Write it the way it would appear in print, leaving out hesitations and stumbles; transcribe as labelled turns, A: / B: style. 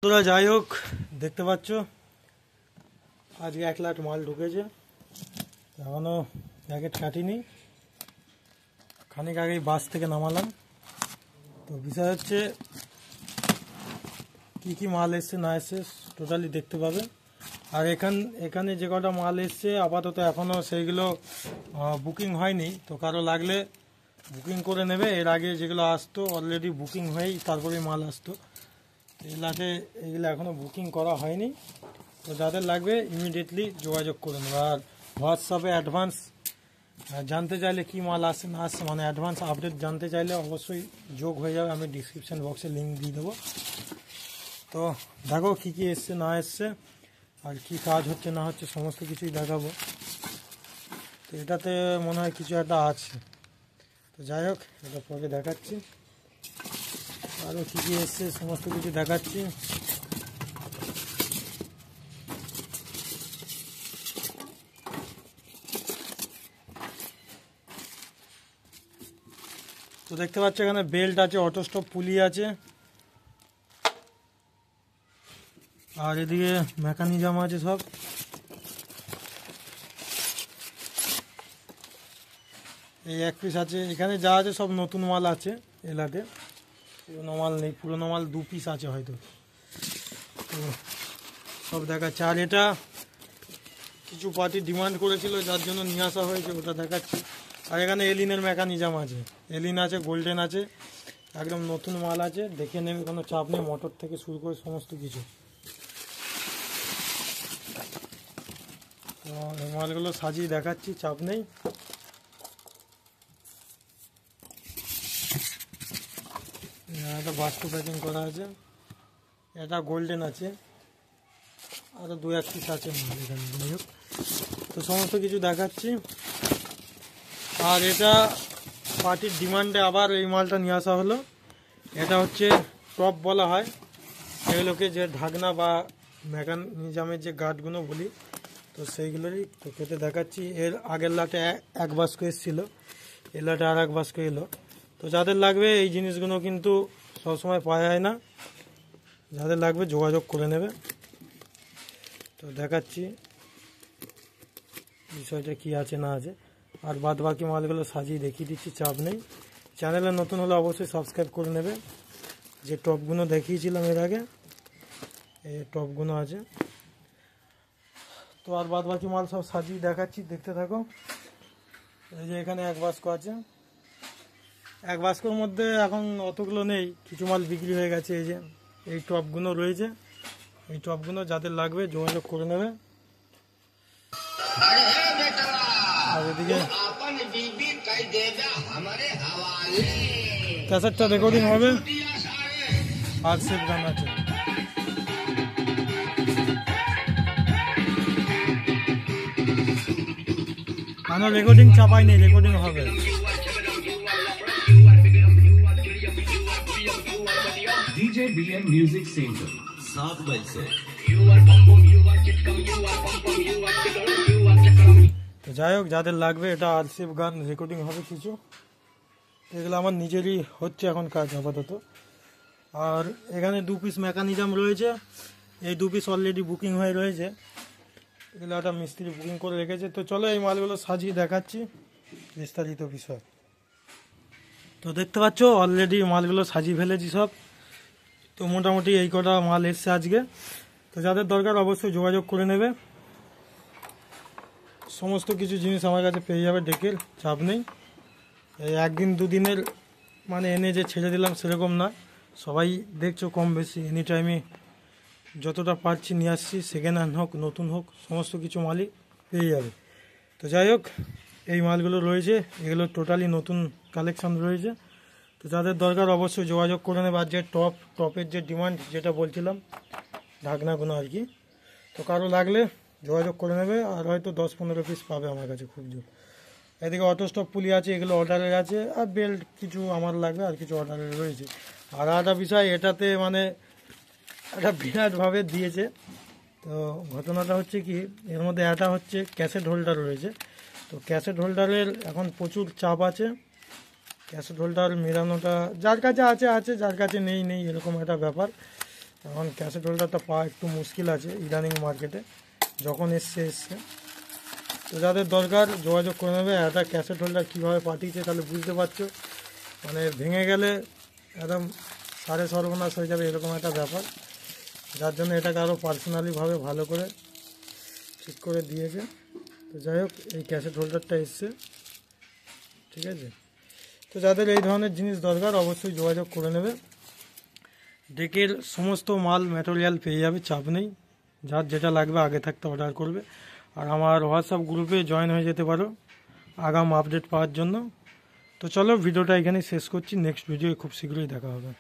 A: তোরা যাই হোক দেখতে পাচ্ছ আজকে 1 লাখ মাল ঢুকেছে, এখনো প্যাকেট কাটিনি, খানিক আগেই বাস থেকে নামালাম। তো বিষয় হচ্ছে কি কি মাল এসছে না এসছে টোটালি দেখতে পাবে। আর এখানে যে কটা মাল এসছে আপাতত এখনও সেইগুলো বুকিং হয়নি, তো কারো লাগলে বুকিং করে নেবে। এর আগে যেগুলো আসতো অলরেডি বুকিং হয়েই তারপরে মাল আসতো, এগুলাতে এগুলো এখনও বুকিং করা হয়নি। তো যাদের লাগবে ইমিডিয়েটলি যোগাযোগ করে নেবে। আর হোয়াটসঅ্যাপে অ্যাডভান্স জানতে চাইলে কি মাল আসছে না আসছে, মানে অ্যাডভান্স আপডেট জানতে চাইলে অবশ্যই যোগ হয়ে যাবে, আমি ডিসক্রিপশান বক্সে লিঙ্ক দিয়ে দেবো। তো দেখো কী কী এসছে না এসছে আর কি কাজ হচ্ছে না হচ্ছে সমস্ত কিছুই দেখাবো। তো এটাতে মনে হয় কিছু একটা আছে, তো যাই হোক এটা পরে দেখাচ্ছি। আরও কী কী এসছে সমস্ত কিছু দেখাচ্ছি। তো দেখতে পাচ্ছ এখানে বেল্ট আছে, অটো স্টপ পুলি আছে, আর এদিকে মেকানিজম আছে সব। এই এক পিস আছে, এখানে যা আছে সব নতুন মাল আছে, এলাতে পুরোনো মাল নেই, পুরোনো মাল 2 পিস আছে হয়তো। তো সব দেখাচ্ছে। আর এটা কিছু পার্টি ডিমান্ড করেছিল যার জন্য নিয়ে আসা হয়েছে, ওটা দেখাচ্ছি। আর এখানে এলিনের মেকানিজম আছে, এলিন আছে, গোল্ডেন আছে, একদম নতুন মাল আছে, দেখে নেবে, কোনো চাপ নেই, মোটর থেকে শুরু করে সমস্ত কিছু। তো এই মালগুলো সাজিয়ে দেখাচ্ছি, চাপ নেই। এটা বাস্তু প্যাকিং করা আছে, এটা গোল্ডেন আছে, আরও 2-1 পিস আছে মাল এখানে। যাই হোক তো সমস্ত কিছু দেখাচ্ছি। আর এটা পার্টির ডিমান্ডে আবার এই মালটা নিয়ে আসা হলো। এটা হচ্ছে টপ বলা হয় এগুলোকে, যে ঢাকনা বা মেকানিজমের যে গার্ডগুলো বলি, তো সেইগুলোরই তো কেটে দেখাচ্ছি। এর আগের লাটে 1 বাস্ক এসেছিলো, এর লাটে আর 1 বাস্ক এলো। তো যাদের লাগবে এই জিনিসগুলো কিন্তু সবসময় পাওয়া যায় না, যাদের লাগবে যোগাযোগ করে নেবে। তো দেখাচ্ছি বিষয়টা কি আছে না আছে, আর বাদ বাকি মালগুলো সাজিয়ে দেখিয়ে দিচ্ছি, চাপ নেই। চ্যানেলে নতুন হলে অবশ্যই সাবস্ক্রাইব করে নেবে। যে টপগুলো দেখিয়েছিলাম এর আগে, এই টপগুলো আছে। তো আর বাদ বাকি মাল সব সাজিয়ে দেখাচ্ছি, দেখতে থাকো। এই যে এখানে 1 বাস্ক আছে, 1 বাস্কর মধ্যে এখন অতগুলো নেই, কিছু মাল বিক্রি হয়ে গেছে। এই যে এই টপগুলো রয়েছে, এই টপগুলো যাদের লাগবে যোগাযোগ করে নেবে। আর এদিকে ক্যাসেটটা রেকর্ডিং হবে, আর সেফ গান আছে। কেন রেকর্ডিং চাপাই নেই, রেকর্ডিং হবে।
B: DJ BM Music Center 7 बजे से।
A: তো যাই হোক যাদের লাগবে, এটা আরসিএফ গান রেকর্ডিং হবে কিছু, এগুলো আমার নিজেরই হচ্ছে এখন কাজ আপাতত। আর এখানে 2 পিস মেকানিজম রয়েছে, এই 2 পিস অলরেডি বুকিং হয়ে রয়েছে, এগুলো একটা মিস্ত্রি বুকিং করে রেখেছে। তো চলো এই মালগুলো সাজিয়ে দেখাচ্ছি বিস্তারিত বিষয়। তো দেখতে পাচ্ছ অলরেডি মালগুলো সাজিয়ে ফেলেছি সব। তো মোটামুটি এই কটা মাল এসছে আজকে। তো যাদের দরকার অবশ্যই যোগাযোগ করে নেবে, সমস্ত কিছু জিনিস আমার কাছে পেয়ে যাবে, ডেকে চাপ নেই। এই 1 দিন 2 দিনের মানে এনে যে ছেড়ে দিলাম সেরকম না, সবাই দেখছো কম বেশি এনি টাইমে যতটা পারছি নিয়ে আসছি, সেকেন্ড হ্যান্ড হোক নতুন হোক সমস্ত কিছু মালই পেয়ে যাবে। তো যাই হোক এই মালগুলো রয়েছে, এগুলো টোটালি নতুন কালেকশান রয়েছে। তো যাদের দরকার অবশ্যই যোগাযোগ করে নেবে। আর যে টপের যে ডিমান্ড যেটা বলছিলাম, ঢাকনাগুলো আর কি, তো কারো লাগলে যোগাযোগ করে নেবে। আর হয়তো 10-15 পিস পাবে আমার কাছে খুব জোর। এদিকে অটো স্টপ পুলি আছে, এগুলো অর্ডারের আছে। আর বেল্ট কিছু আমার লাগবে, আর কিছু অর্ডারের রয়েছে। আর একটা বিষয়, এটাতে মানে একটা বিরাটভাবে দিয়েছে। তো ঘটনাটা হচ্ছে কি, এর মধ্যে একটা হচ্ছে ক্যাসেট হোল্ডার রয়েছে। তো ক্যাসেট হোল্ডারের এখন প্রচুর চাপ আছে, ক্যাসেট হোল্ডার মেরানোটা যার কাছে আছে আছে, যার কাছে নেই নেই, এরকম একটা ব্যাপার। এখন ক্যাসেট হোল্ডারটা পাওয়া একটু মুশকিল আছে ইদানিং মার্কেটে, যখন এসছে। তো যাদের দরকার যোগাযোগ করে নেবে। একটা ক্যাসেট হোল্ডার কীভাবে পাঠিয়েছে তাহলে বুঝতে পারছো, মানে ভেঙে গেলে একদম সাড়ে সর্বনাশ হয়ে যাবে এরকম একটা ব্যাপার, যার জন্য এটাকে আরও পার্সোনালিভাবে ভালো করে ঠিক করে দিয়েছে। তো যাই হোক, এই ক্যাসেট হোল্ডারটা এসছে, ঠিক আছে। তো যাদের এই ধরনের জিনিস দরকার অবশ্যই যোগাযোগ করে নেবে। ডেকের সমস্ত মাল ম্যাটেরিয়াল পেয়ে যাবে, চাপ নেই। যার যেটা লাগবে আগে থাকতে অর্ডার করবে। আর আমার হোয়াটসঅ্যাপ গ্রুপে জয়েন হয়ে যেতে পারো আগাম আপডেট পাওয়ার জন্য। তো চলো ভিডিওটা এখানেই শেষ করছি, নেক্সট ভিডিও খুব শীঘ্রই দেখা হবে।